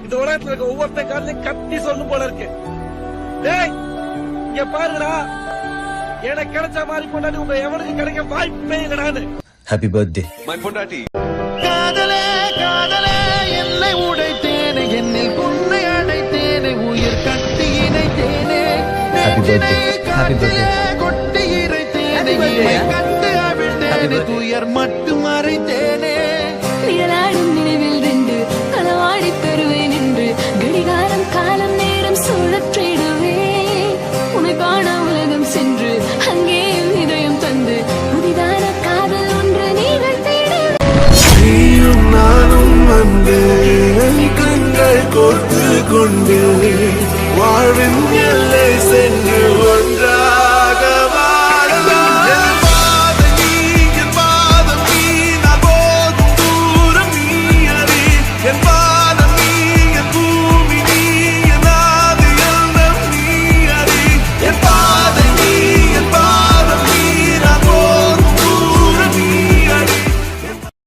இந்த உலகத்துல இருக்க ஒவ்வொருத்த காலையும் கத்தி சொல்லும் போல இருக்கு. டேய் இங்க பாருங்கடா, எனக்கு கிடைச்ச மாதிரி பொண்டாட்டி உங்க எவனுக்கு கிடைக்க வாய்ப்பே இல்லடான்னு. ஹாப்பி பர்த்டே மை பொண்டாட்டி. காதலே காதலே என்னை உடைத்தேனே, என்னில் உன்னை அடைத்தேனே, உயிர் கட்டி இணைத்தேனே, கொட்டி இறைத்தேனே, கண்டு அவிழ்த்தேனே, துயர் மட்டும் மறைத்தேனே. நிழலாடும் நினைவில் நின்று களவாடி தருவேன் என்று கடிகாரம் காலம் நேரம் சுழற்றிடுவேன். உன்னை காண உலகம் சென்று அங்கேயும் இதயம் தந்து புதிதான காதல் ஒன்று நீங்கள் நீயும் நானும் வந்து கண்கள் கோர்த்து கொண்டு வாழ்வின் எல்லை சென்று